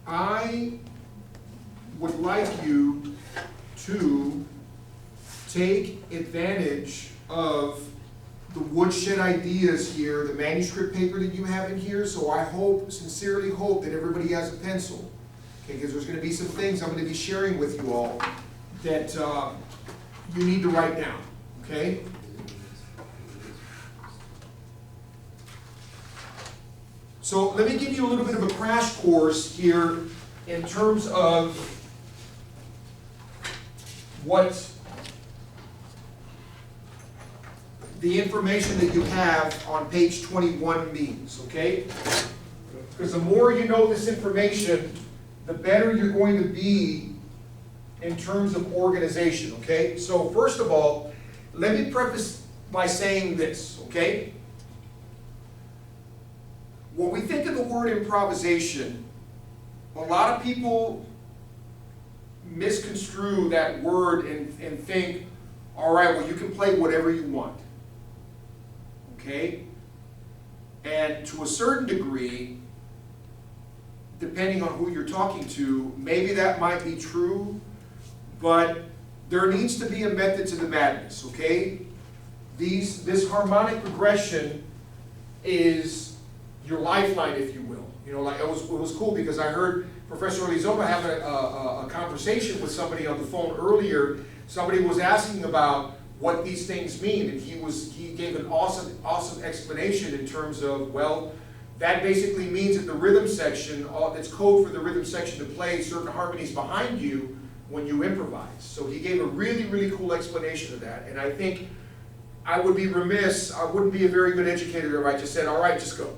I would like you to take advantage of the woodshed ideas here, the manuscript paper that you have in here. So I hope, sincerely hope, that everybody has a pencil. Okay, because there's going to be some things I'm going to be sharing with you all that you need to write down. Okay? So let me give you a little bit of a crash course here in terms of what the information that you have on page 21 means, okay? Because the more you know this information, the better you're going to be in terms of organization, okay? So first of all, let me preface by saying this, okay? When we think of the word improvisation, a lot of people misconstrue that word and think, all right, well, you can play whatever you want. Okay? And to a certain degree, depending on who you're talking to, maybe that might be true, but there needs to be a method to the madness, okay? This harmonic progression is your lifeline, if you will. You know, like it was cool because I heard Professor Olizoma have a conversation with somebody on the phone earlier. Somebody was asking about what these things mean, and he gave an awesome explanation in terms of, well, that basically means that the rhythm section, it's code for the rhythm section to play certain harmonies behind you when you improvise. So he gave a really cool explanation of that, and I think I would be remiss, I wouldn't be a very good educator if I just said, all right, just go.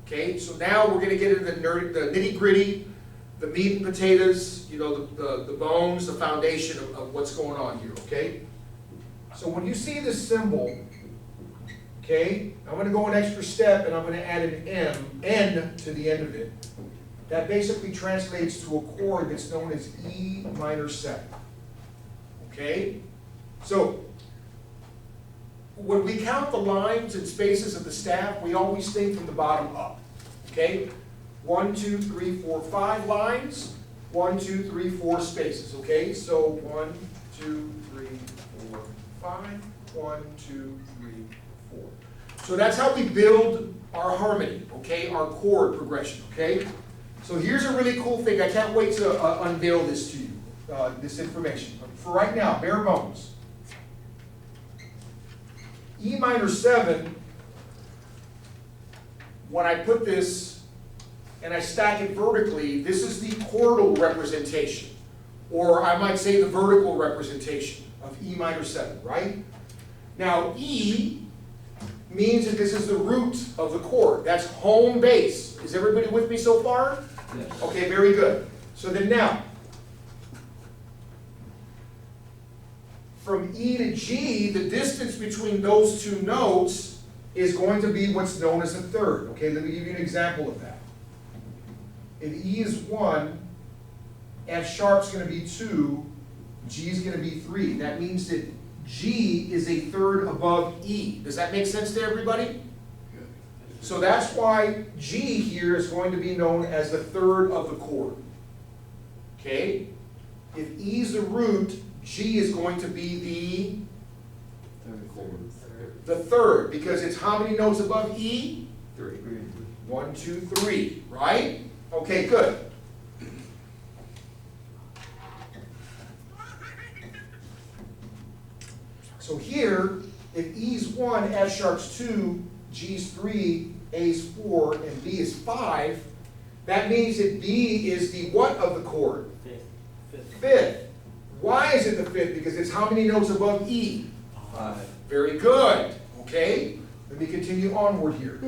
Okay, so now we're going to get into the nitty-gritty, the meat and potatoes, you know, the bones, the foundation of what's going on here, okay? So when you see this symbol, okay, I'm going to go an extra step and I'm going to add an N to the end of it. That basically translates to a chord that's known as E minor 7. Okay? So when we count the lines and spaces of the staff, we always think from the bottom up. Okay? 1, 2, 3, 4, 5 lines. 1, 2, 3, 4 spaces. Okay? So 1, 2, 3, 4, 5. 1, 2, 3, 4. So that's how we build our harmony. Okay? Our chord progression. Okay? So here's a really cool thing. I can't wait to unveil this to you, this information. But for right now, bare bones. E minor 7, when I put this and I stack it vertically, this is the chordal representation. Or I might say the vertical representation of E minor 7, right? Now E means that this is the root of the chord. That's home base. Is everybody with me so far? Yes. Okay, very good. So then now, from E to G, the distance between those two notes is going to be what's known as a third. Okay, let me give you an example of that. If E is 1, F sharp's going to be 2, G is going to be 3. That means that G is a third above E. Does that make sense to everybody? So that's why G here is going to be known as the third of the chord. Okay? If E is the root, G is going to be the third, because it's how many notes above E? 3. 1, 2, 3, right? Okay, good. So here, if E's 1, F sharp's 2, G's 3, A's 4, and B is 5, that means that B is the what of the chord? Fifth. Why is it the fifth? Because it's how many notes above E? 5. Very good. Okay? Let me continue onward here.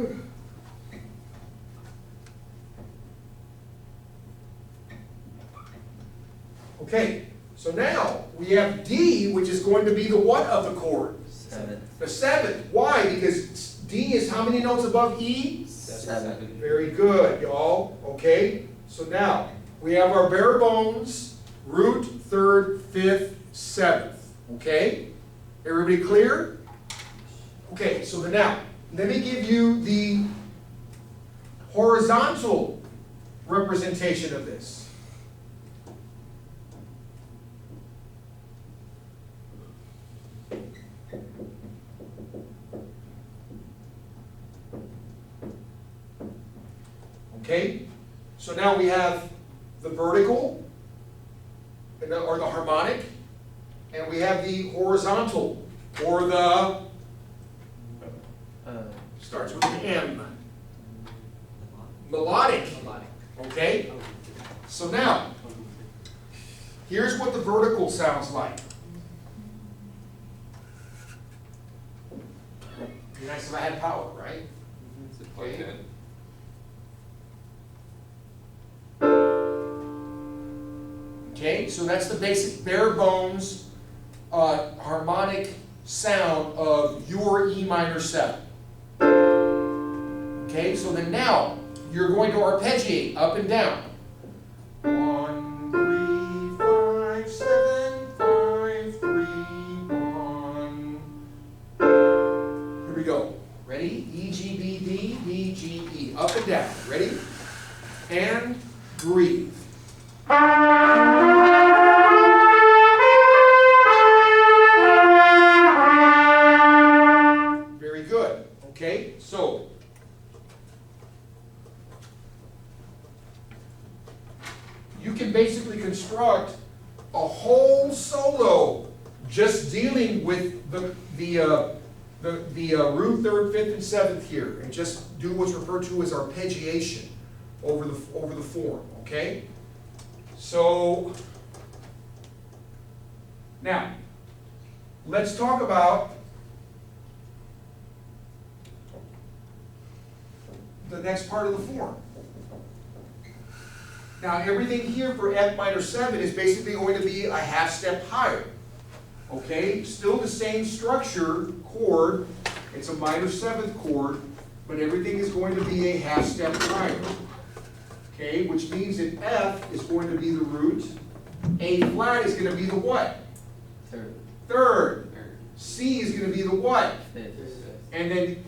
Okay, so now we have D, which is going to be the what of the chord? 7. The seventh. Why? Because D is how many notes above E? 7. Very good, y'all. Okay, so now we have our bare bones, root, third, fifth, seventh. Okay? Everybody clear? Okay, so now, let me give you the horizontal representation of this. Okay, so now we have the vertical, or the harmonic, and we have the horizontal, or the, starts with an M. Melodic. Okay, so now, here's what the vertical sounds like. Be nice if I had power, right? Okay. Okay, so that's the basic bare bones harmonic sound of your E minor 7. Okay, so then now you're going to arpeggiate up and down. 1, 3, 5, 7, 5, 3, 1. Here we go. Ready? E, G, B, D, D, G, E. Up and down. Ready? And breathe. Very good. Okay, so you can basically construct a whole solo just dealing with the root, third, fifth, and seventh here, and just do what's referred to as arpeggiation over the form. Okay. So now let's talk about the next part of the form. Now everything here for F minor 7 is basically going to be a half step higher. Okay, still the same structure chord. It's a minor 7th chord, but everything is going to be a half step higher. Okay, which means that F is going to be the root. A flat is going to be the what? Third. C is going to be the what? And then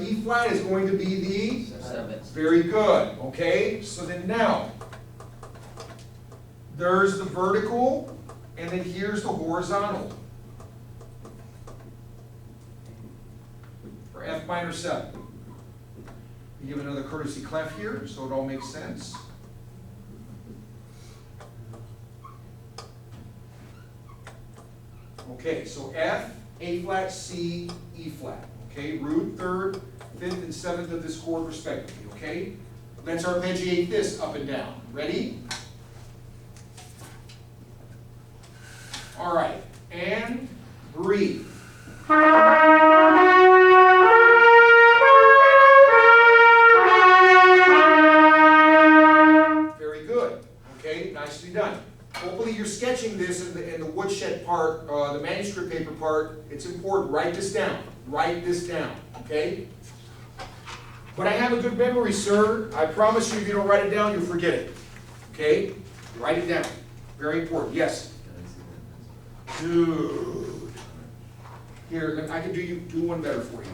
E flat is going to be the? Seventh. Very good. Okay, so then now, there's the vertical, and then here's the horizontal. For F minor 7. We give another courtesy clef here, so it all makes sense. Okay, so F, A flat, C, E flat. Okay, root, third, fifth, and seventh of this chord respectively. Okay, let's arpeggiate this up and down. Ready? All right, and breathe. Very good. Okay, nicely done. Hopefully you're sketching this in the woodshed part, the manuscript paper part. It's important. Write this down. Write this down. Okay? But I have a good memory, sir. I promise you, if you don't write it down, you'll forget it. Okay? Write it down. Very important. Yes? Dude. Here, I can do one better for you.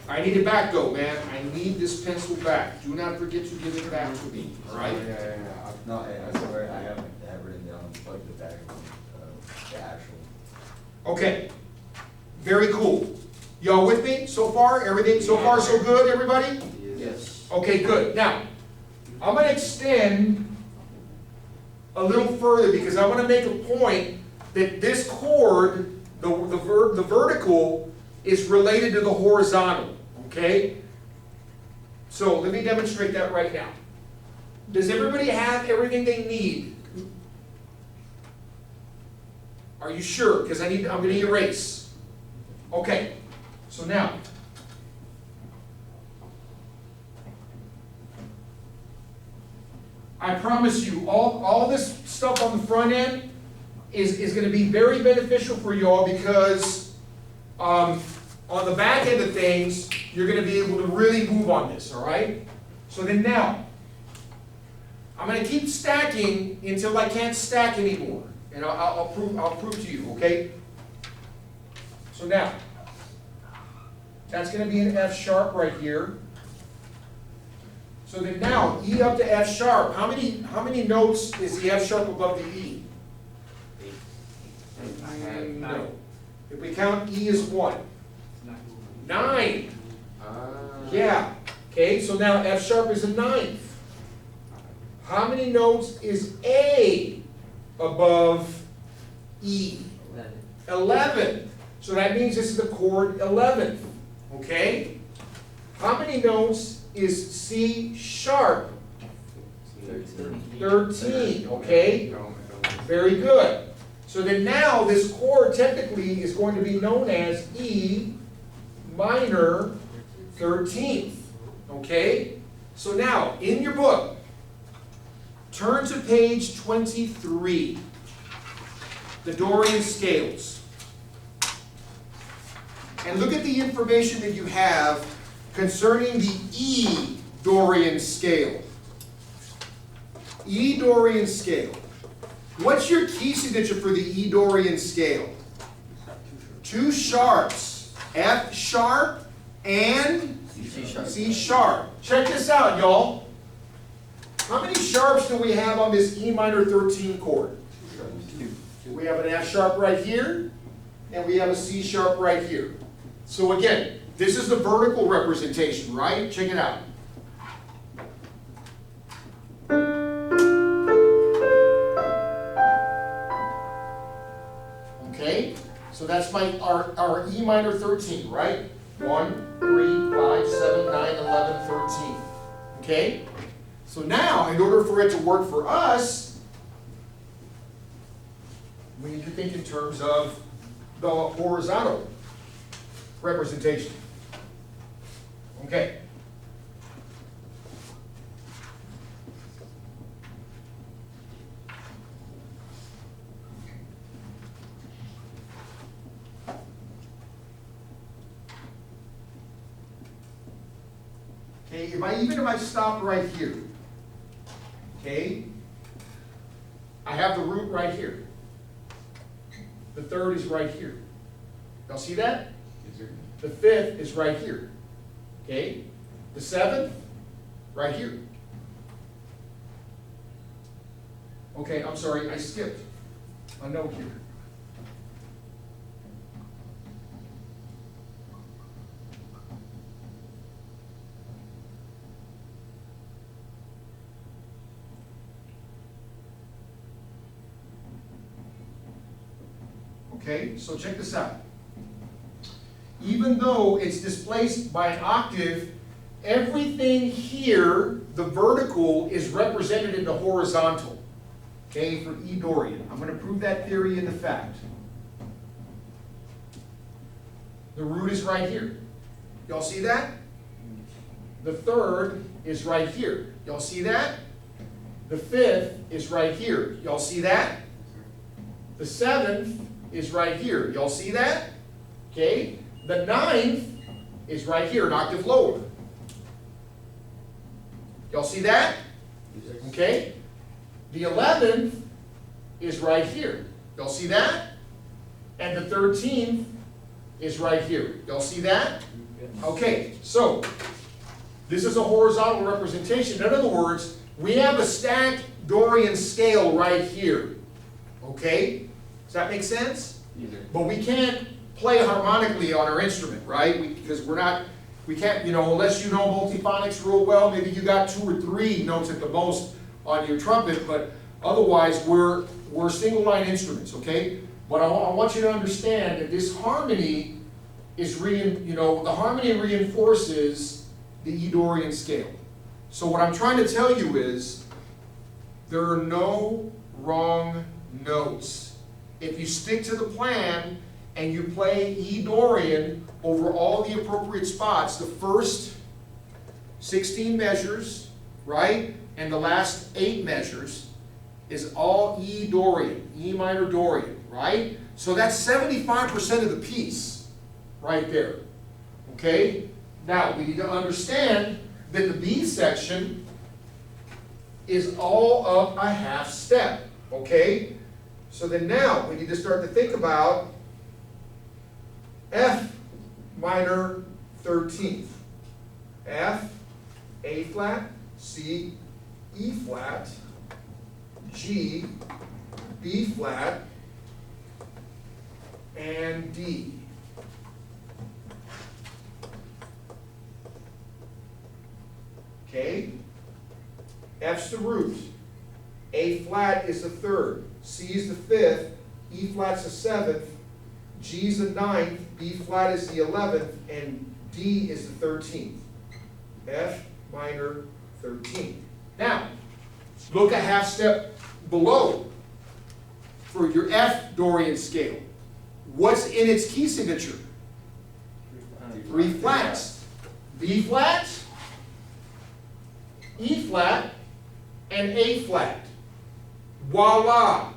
I need it back though, man. I need this pencil back. Do not forget to give it back to me. All right? Yeah. No, I swear I have that written down, like the back of the actual. Okay. Very cool. Y'all with me so far? Everything so far so good, everybody? Yes. Okay, good. Now, I'm going to extend a little further because I want to make a point that this chord, the vertical, is related to the horizontal. Okay? So let me demonstrate that right now. Does everybody have everything they need? Are you sure? Because I'm going to erase. Okay. So now, I promise you, all this stuff on the front end is going to be very beneficial for you all because on the back end of things, you're going to be able to really move on this, all right? So then now, I'm going to keep stacking until I can't stack anymore. And I'll prove to you, okay? So now, that's going to be an F sharp right here. So then now, E up to F sharp, how many notes is the F sharp above the E? No. If we count E as what? 9. Yeah. Okay, so now F sharp is a ninth. How many notes is A above E? 11. So that means this is the chord 11th. Okay? How many notes is C sharp? 13. Okay? Very good. So then now this chord technically is going to be known as E minor 13th. Okay? So now, in your book, turn to page 23, the Dorian scales. And look at the information that you have concerning the E Dorian scale. E Dorian scale. What's your key signature for the E Dorian scale? 2 sharps, F sharp and C sharp. Check this out, y'all. How many sharps do we have on this E minor 13 chord? We have an F sharp right here, and we have a C sharp right here. So again, this is the vertical representation, right? Check it out. Okay, so that's our E minor 13, right? 1, 3, 5, 7, 9, 11, 13. Okay? So now, in order for it to work for us, we need to think in terms of the horizontal representation. Okay. Okay, even if I stop right here, okay, I have the root right here. The third is right here. Y'all see that? Yes, sir. The fifth is right here. Okay? The seventh, right here. Okay, I'm sorry, I skipped a note here. Okay, so check this out. Even though it's displaced by an octave, everything here, the vertical, is represented in the horizontal. Okay, for E Dorian. I'm going to prove that theory in the fact. The root is right here. Y'all see that? The third is right here. Y'all see that? The fifth is right here. Y'all see that? The seventh is right here. Y'all see that? Okay. The ninth is right here, an octave lower. Y'all see that? Okay. The 11th is right here. Y'all see that? And the 13th is right here. Y'all see that? Okay, so this is a horizontal representation. In other words, we have a stacked Dorian scale right here. Okay? Does that make sense? Either. But we can't play harmonically on our instrument, right? Because we can't, unless you know multiphonics real well, maybe you got 2 or 3 notes at the most on your trumpet, but otherwise we're single line instruments, okay? But I want you to understand that this harmony is, the harmony reinforces the E Dorian scale. So what I'm trying to tell you is, there are no wrong notes. If you stick to the plan and you play E Dorian over all the appropriate spots, the first 16 measures, right, and the last 8 measures is all E Dorian, E minor Dorian, right? So that's 75% of the piece right there, okay? Now, we need to understand that the B section is all of a half step, okay? So then now, we need to start to think about F minor 13th. F, A flat, C, E flat, G, B flat, and D. Okay? F's the root. A flat is the third. C is the fifth. E flat's the seventh. G is the ninth. B flat is the 11th. And D is the 13th. F minor 13. Now, look a half step below for your F Dorian scale. What's in its key signature? 3 flats. B flat, E flat, and A flat. Voila.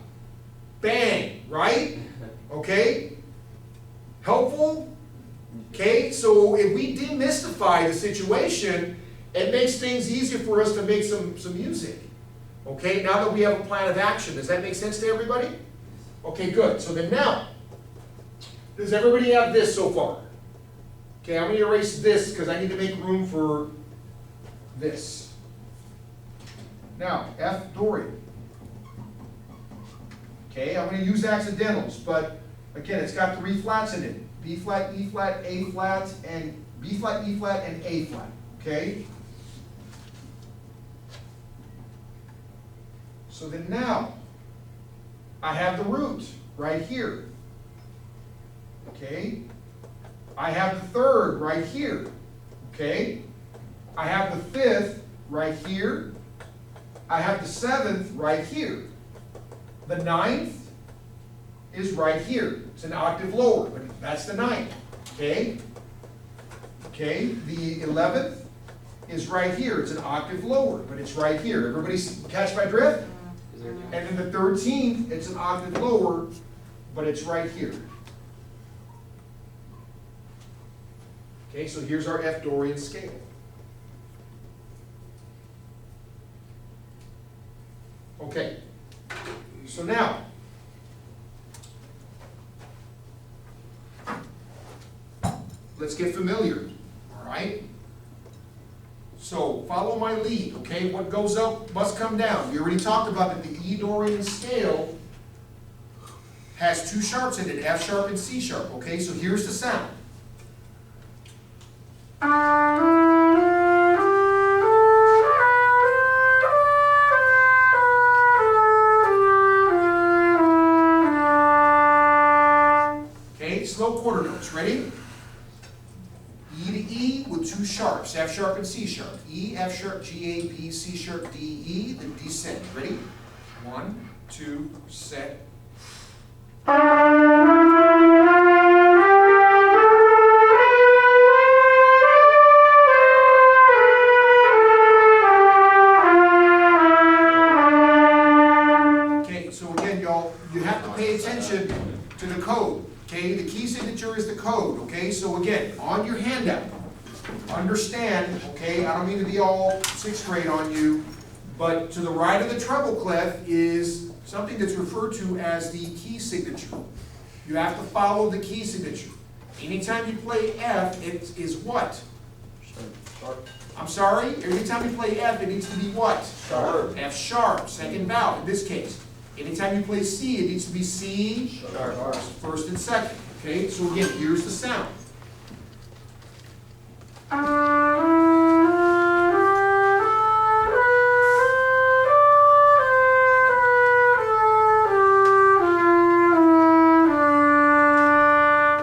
Bang, right? Okay? Helpful? Okay, so if we demystify the situation, it makes things easier for us to make some music. Okay, now that we have a plan of action, does that make sense to everybody? Okay, good. So then now, does everybody have this so far? Okay, I'm going to erase this because I need to make room for this. Now, F Dorian. Okay, I'm going to use accidentals, but again, it's got 3 flats in it. B flat, E flat, A flat, and B flat, E flat, and A flat. Okay? So then now, I have the root right here. Okay? I have the third right here. Okay? I have the fifth right here. I have the seventh right here. The ninth is right here. It's an octave lower, but that's the ninth. Okay? Okay, the 11th is right here. It's an octave lower, but it's right here. Everybody catch my drift? And then the 13th, it's an octave lower, but it's right here. Okay, so here's our F Dorian scale. Okay, so now, let's get familiar, all right? So follow my lead, okay? What goes up must come down. We already talked about that the E Dorian scale has 2 sharps in it, F sharp and C sharp, okay? So here's the sound. Okay, slow quarter notes, ready? E to E with 2 sharps, F sharp and C sharp. E, F sharp, G, A, B, C sharp, D, E, then descend. Ready? 1, 2, set. Okay, so again, y'all, you have to pay attention to the code. Okay, the key signature is the code. Okay, so again, on your handout, understand, okay, I don't mean to be all 6th grade on you, but to the right of the treble clef is something that's referred to as the key signature. You have to follow the key signature. Anytime you play F, it is what? Sharp. I'm sorry? Every time you play F, it needs to be what? Sharp. F sharp, second vowel in this case. Anytime you play C, it needs to be C, Sharp. first and second. Okay, so again, here's the sound.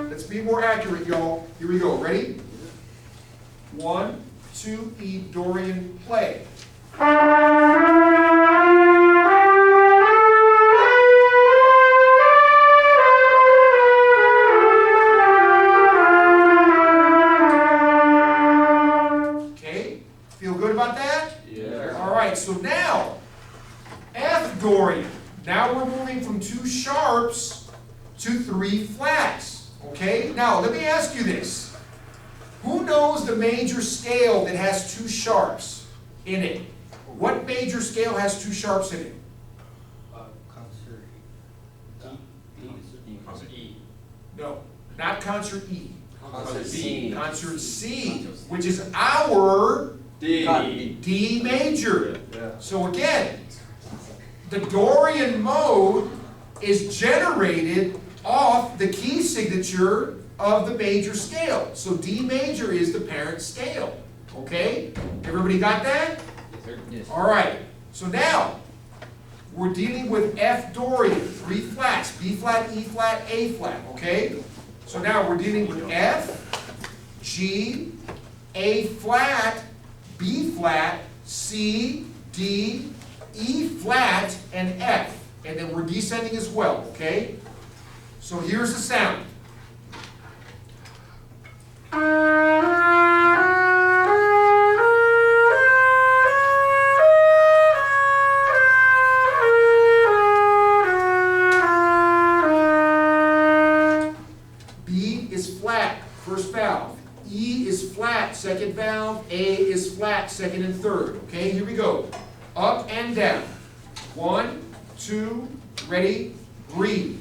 Let's be more accurate, y'all. Here we go. Ready? 1, 2, E Dorian, play. Okay, feel good about that? Yeah. All right, so now, F Dorian. Now we're moving from 2 sharps to 3 flats. Okay, now let me ask you this. Who knows the major scale that has 2 sharps in it? What major scale has 2 sharps in it? Concert E. No, not concert E. Concert C. Concert C, which is our D. D major. Yeah. So again, the Dorian mode is generated off the key signature of the major scale. So D major is the parent scale. Okay? Everybody got that? Yes, sir. Yes. All right. So now, we're dealing with F Dorian, 3 flats, B flat, E flat, A flat, okay? So now we're dealing with F, G, A flat, B flat, C, D, E flat, and F. And then we're descending as well, okay? So here's the sound. B is flat, first valve. E is flat, second valve. A is flat, second and third. Okay, here we go. Up and down. 1, 2, ready, breathe.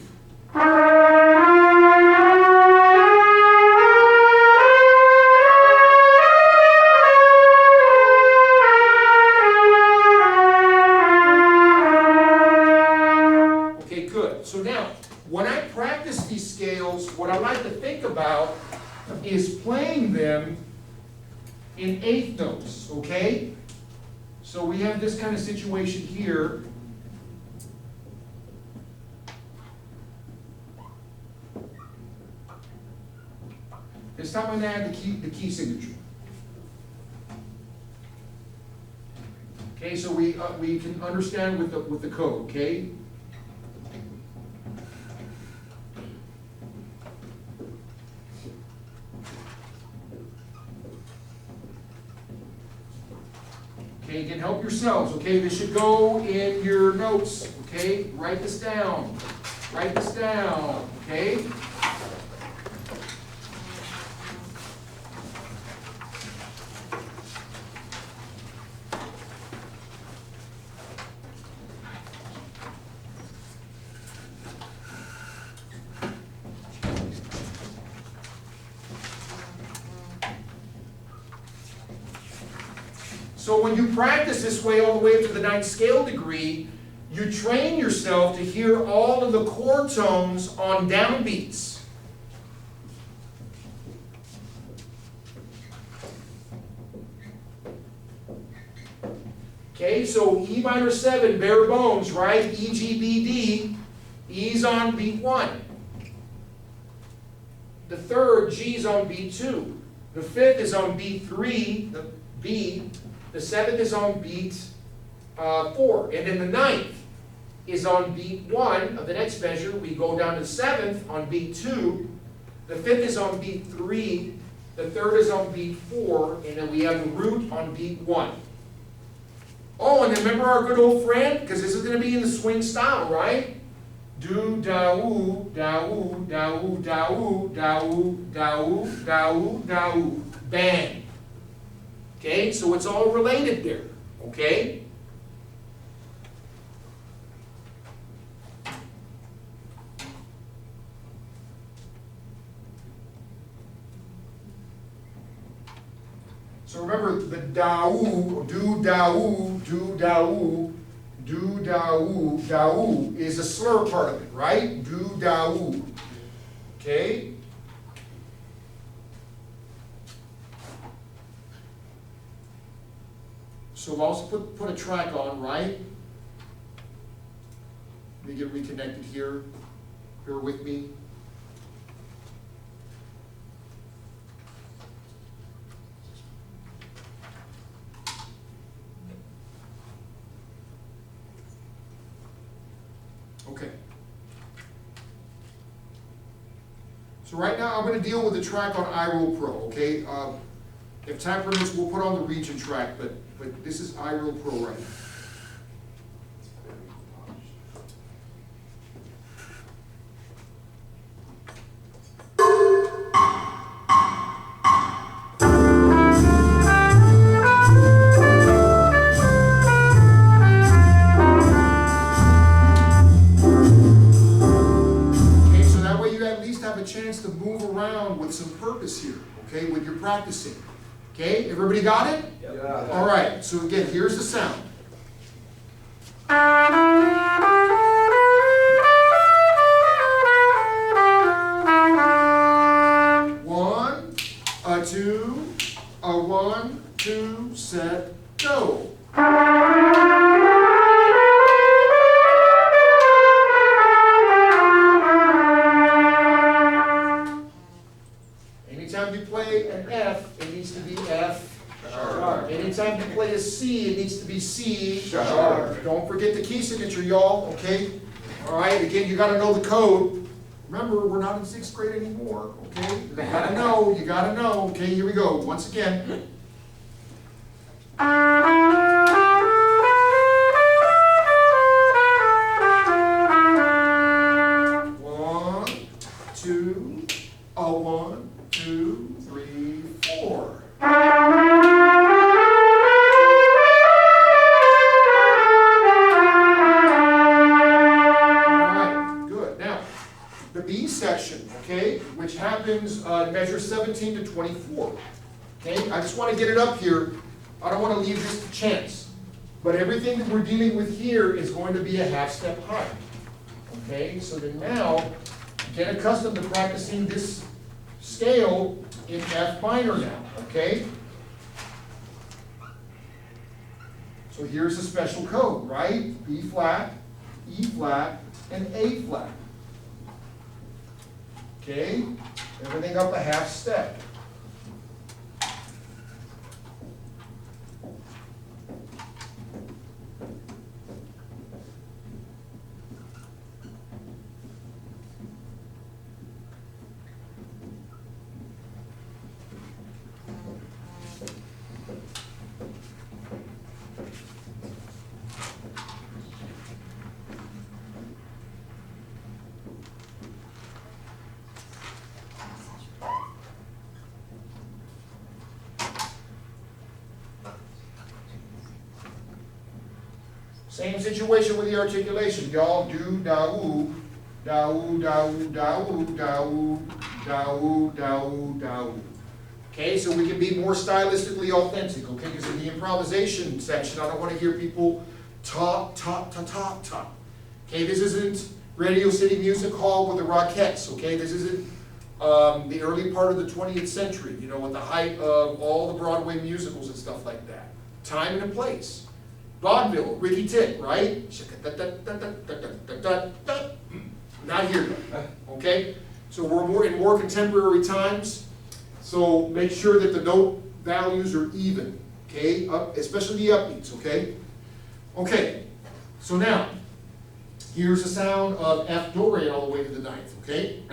Okay, good. So now, when I practice these scales, what I like to think about is playing them in eighth notes, okay? So we have this kind of situation here. This time I'm going to add the key signature. Okay, so we can understand with the code, okay? Okay, you can help yourselves, okay? This should go in your notes, okay? Write this down. Write this down, okay? So when you practice this way all the way up to the 9th scale degree, you train yourself to hear all of the chord tones on downbeats. Okay, so E minor 7, bare bones, right? E, G, B, D. E's on beat 1. The 3rd, G's on beat 2. The 5th is on beat 3, the B. The 7th is on beat 4. And then the 9th is on beat 1 of the next measure. We go down to the 7th on beat 2. The 5th is on beat 3. The 3rd is on beat 4. And then we have the root on beat 1. Oh, and then remember our good old friend? Because this is going to be in the swing style, right? Do, da-oo, da-oo, da-oo, da-oo, da-oo, da-oo, da-oo, da-oo. Bang. Okay, so it's all related there, okay? So remember the da-oo, do-da-oo, do-da-oo, do-da-oo, da-oo is a slur part of it, right? Do-da-oo, okay? So I've also put a track on, right? Let me get reconnected here. Bear with me. Okay. So right now I'm going to deal with the track on iRoll Pro, okay? If time permits, we'll put on the region track, but this is iRoll Pro right now. Okay, so that way you at least have a chance to move around with some purpose here, okay, when you're practicing. Okay, everybody got it? Yeah. All right, so again, here's the sound. One, a two, a 1, 2, set, go. Anytime you play an F, it needs to be F sharp. Anytime you play a C, it needs to be C sharp. Don't forget the key signature, y'all, okay? All right, again, you gotta know the code. Remember, we're not in 6th grade anymore, okay? You gotta know, okay? Here we go, once again. One, two, a 1, 2, 3, 4. The B section, okay, which happens measure 17 to 24. Okay, I just want to get it up here. I don't want to leave this to chance. But everything that we're dealing with here is going to be a half step high. Okay, so then now get accustomed to practicing this scale in F minor now. Okay. So here's a special code, right? B flat, E flat, and A flat. Okay, everything up a half step. Same situation with the articulation. Y'all do da-oo, da-oo, da-oo, da-oo, da-oo, da-oo, da-oo, da-oo. Okay, so we can be more stylistically authentic, okay? Because in the improvisation section, I don't want to hear people talk. Okay, this isn't Radio City Music Hall with the Rockettes, okay? This isn't the early part of the 20th century, you know, with the height of all the Broadway musicals and stuff like that. Time and a place. Vaudeville, Ricky Tick, right? Not here, okay? So we're more in more contemporary times, so make sure that the note values are even, okay? Especially the upbeats, okay? Okay, so now, here's the sound of F Dorian all the way to the 9th, okay?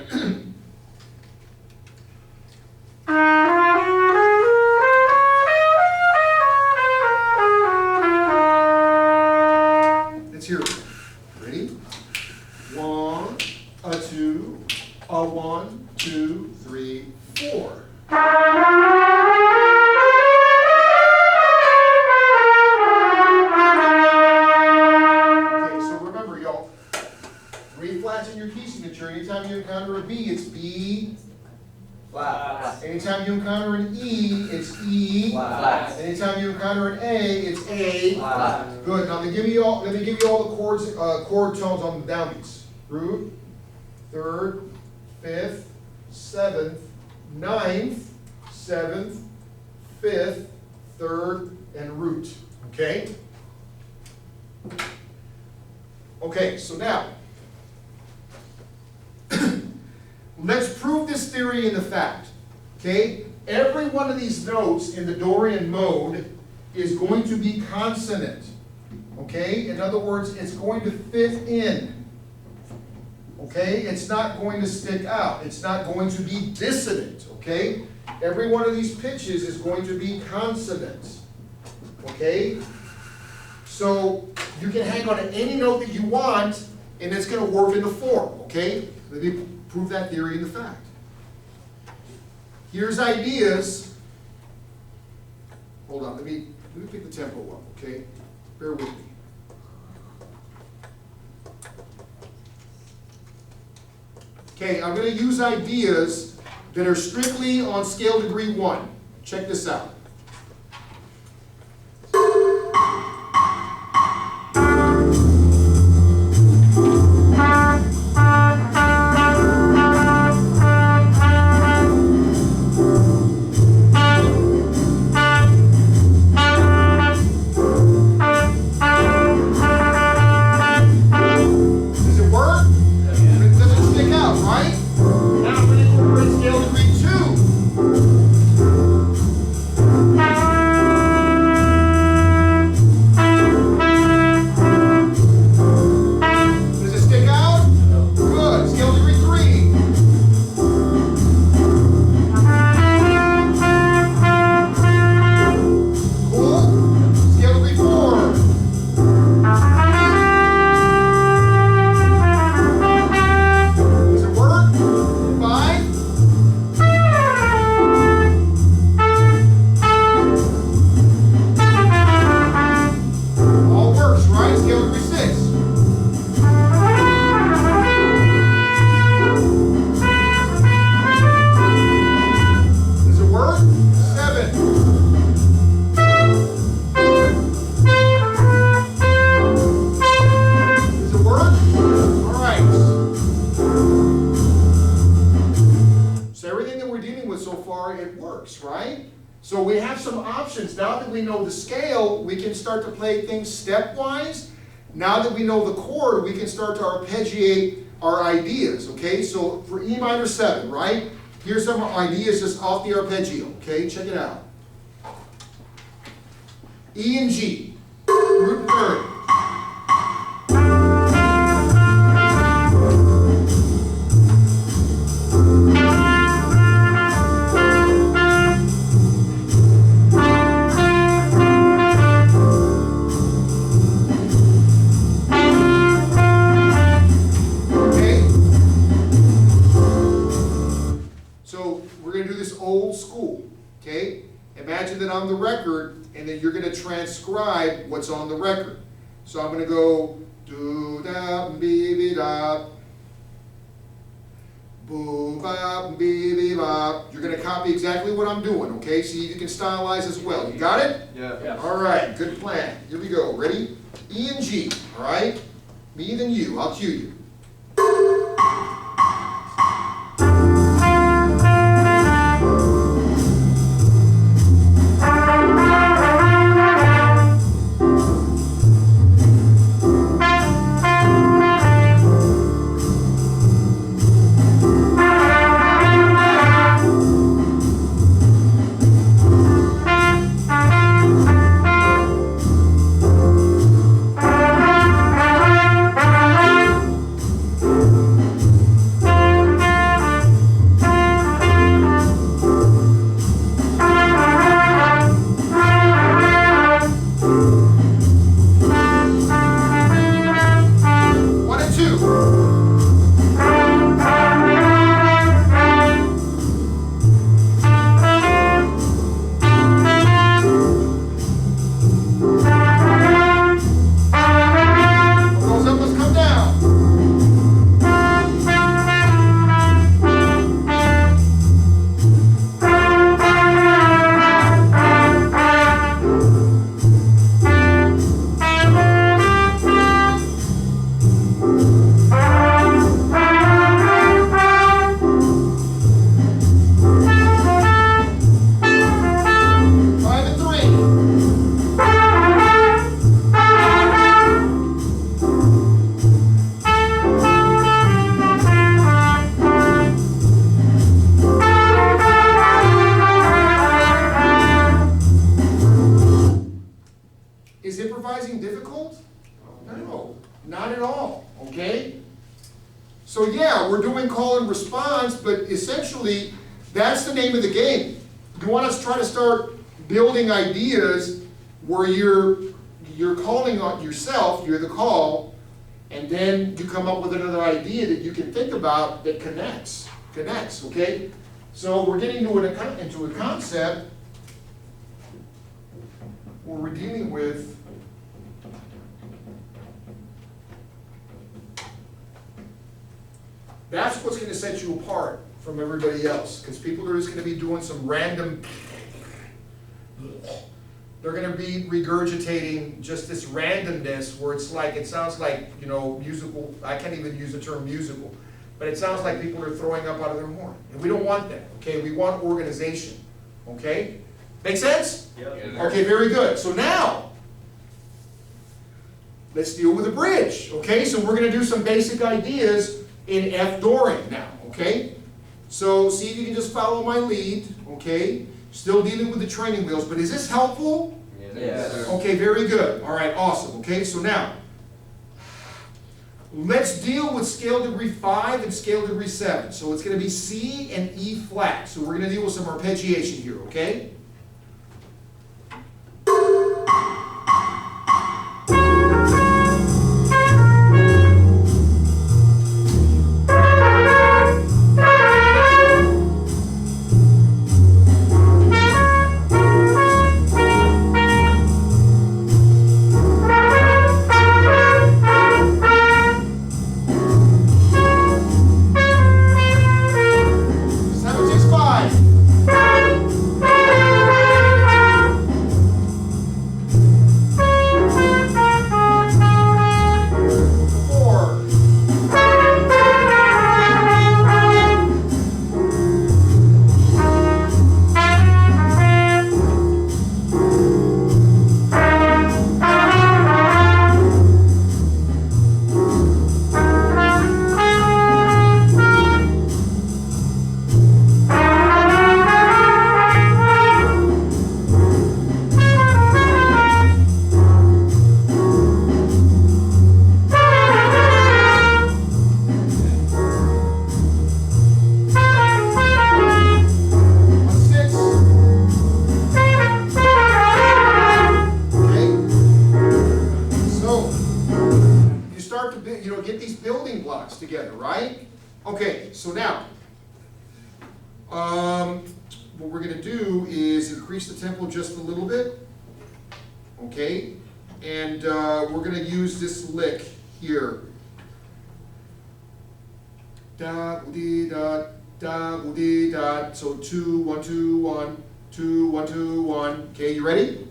Let's hear it. Ready? 1, a 2, a 1, 2, 3, 4. Okay, so remember, y'all, 3 flats in your key signature. Anytime you encounter a B, it's B flat. Anytime you encounter an E, it's E flat. Anytime you encounter an A, it's A flat. Good. Now let me give you all the chords, chord tones on the downbeats. Root, 3rd, 5th, 7th, 9th, 7th, 5th, 3rd, and root. Okay? Okay, so now let's prove this theory in the fact. Okay? Every one of these notes in the Dorian mode is going to be consonant. Okay? In other words, it's going to fit in. Okay? It's not going to stick out. It's not going to be dissonant. Okay? Every one of these pitches is going to be consonant. Okay? So you can hang on to any note that you want, and it's going to work in the form. Okay? Let me prove that theory in the fact. Here's ideas. Hold on, let me pick the tempo up, okay? Bear with me. Okay, I'm going to use ideas that are strictly on scale degree 1. Check this out. So we have some options. Now that we know the scale, we can start to play things stepwise. Now that we know the chord, we can start to arpeggiate our ideas, okay? So for E minor 7, right? Here's some ideas just off the arpeggio, okay? Check it out. E and G, root third. Old school, okay? Imagine that I'm the record and then you're going to transcribe what's on the record. So I'm going to go do da be be da boo ba be be ba. You're going to copy exactly what I'm doing, okay? See, you can stylize as well. You got it? Yeah. All right, good plan. Here we go. Ready? E and G, all right? Me then you. I'll cue you. So yeah, we're doing call and response, but essentially, that's the name of the game. You want us to try to start building ideas where you're calling on yourself, you're the call, and then you come up with another idea that you can think about that connects, okay? So we're getting into a concept where we're dealing with that's what's going to set you apart from everybody else, because people are just going to be doing some random, they're going to be regurgitating just this randomness where it's like, it sounds like, you know, musical, I can't even use the term musical, but it sounds like people are throwing up out of their horn. And we don't want that, okay? We want organization, okay? Make sense? Yep. Okay, very good. So now, let's deal with a bridge, okay? So we're going to do some basic ideas in F Dorian now, okay? So see if you can just follow my lead, okay? Still dealing with the training wheels, but is this helpful? Yes. Okay, very good. All right, awesome. Okay, so now, let's deal with scale degree 5 and scale degree 7. So it's going to be C and E flat. So we're going to deal with some arpeggiation here, okay? start to, get these building blocks together, right? Okay, so now, what we're gonna do is increase the tempo just a little bit, okay? And we're gonna use this lick here. Da, dee, da, da, dee, da. So 2, 1, 2, 1, 2, 1, 2, 1. Okay, you ready?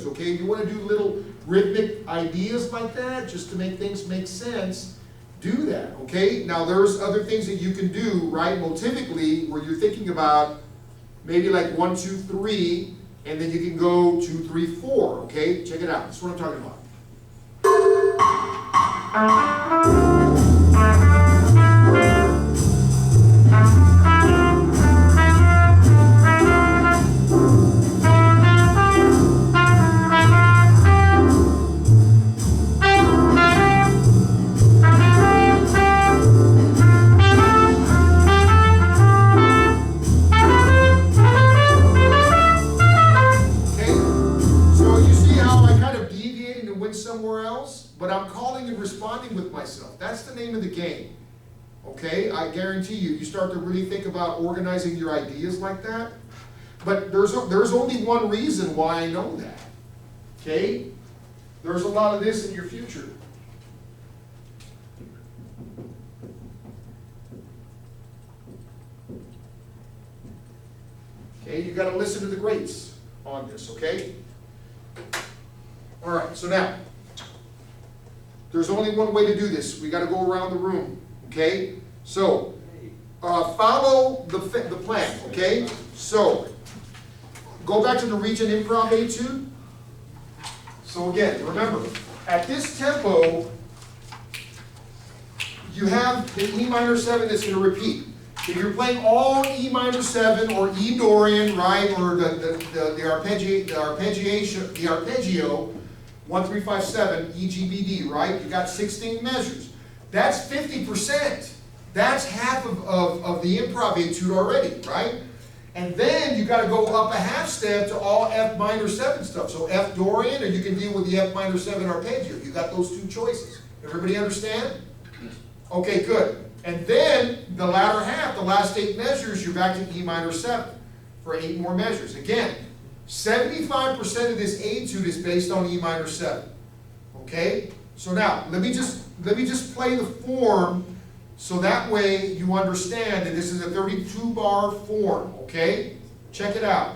Okay, you want to do little rhythmic ideas like that, just to make things make sense, do that, okay? Now there's other things that you can do, right, motivically, where you're thinking about maybe like 1, 2, 3, and then you can go 2, 3, 4, okay? Check it out, that's what I'm talking about. That's the name of the game, okay? I guarantee you start to really think about organizing your ideas like that. But there's only one reason why I know that, okay? There's a lot of this in your future. Okay, you got to listen to the greats on this, okay? All right, so now, there's only one way to do this. We got to go around the room, okay? So, follow the plan, okay? So, go back to the region Improv Etude. So again, remember, at this tempo, you have the E minor 7 that's going to repeat. If you're playing all E minor 7 or E Dorian, right, or the arpeggio, 1, 3, 5, 7, E, G, B, D, right? You got 16 measures. That's 50%. That's half of the Improv Etude already, right? And then you got to go up a half step to all F minor 7 stuff. So F Dorian, or you can deal with the F minor 7 arpeggio. You got those two choices. Everybody understand? Okay, good. And then the latter half, the last 8 measures, you're back to E minor 7 for 8 more measures. Again, 75% of this etude is based on E minor 7. Okay? So now, let me just play the form so that way you understand that this is a 32-bar form. Okay? Check it out.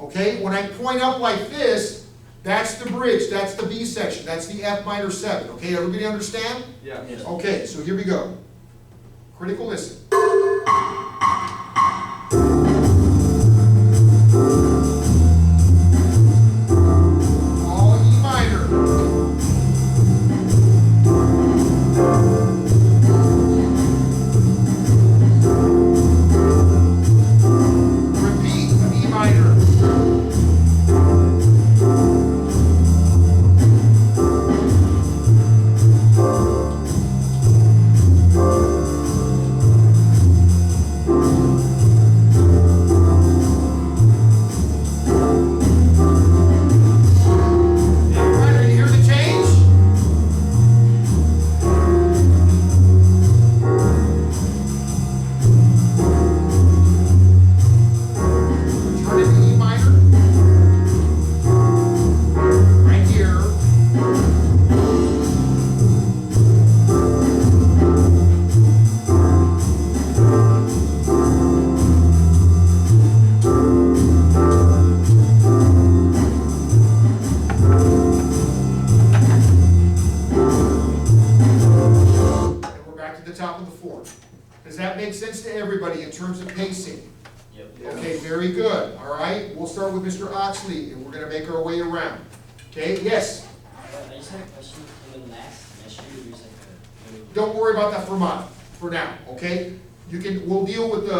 Okay? When I point up like this, that's the bridge, that's the B section, that's the F minor 7. Okay, everybody understand? Yeah. Yes. Okay, so here we go. Critical listen. All E minor. Repeat E minor. makes sense to everybody in terms of pacing? Yep. Okay, very good, all right? We'll start with Mr. Oxley, and we're gonna make our way around. Okay, yes? I just had a question. In the next year, there's like a. Don't worry about that fermata for now, okay? We'll deal with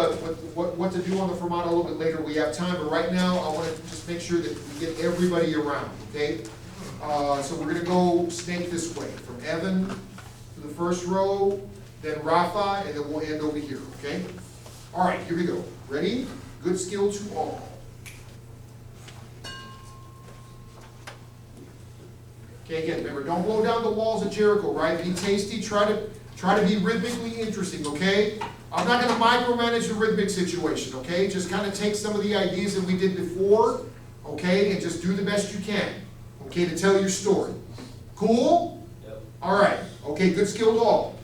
what to do on the fermata a little bit later, we have time, but right now, I wanna just make sure that we get everybody around, okay? So we're gonna go snake this way, from Evan to the first row, then Rafa, and then we'll end over here, okay? All right, here we go. Ready? Good skill to all. Okay, again, remember, don't blow down the walls of Jericho, right? Be tasty, try to be rhythmically interesting, okay? I'm not gonna micromanage the rhythmic situation, okay? Just kind of take some of the ideas that we did before, okay, and just do the best you can, okay, to tell your story. Cool? Yep. All right, okay, good skill to all.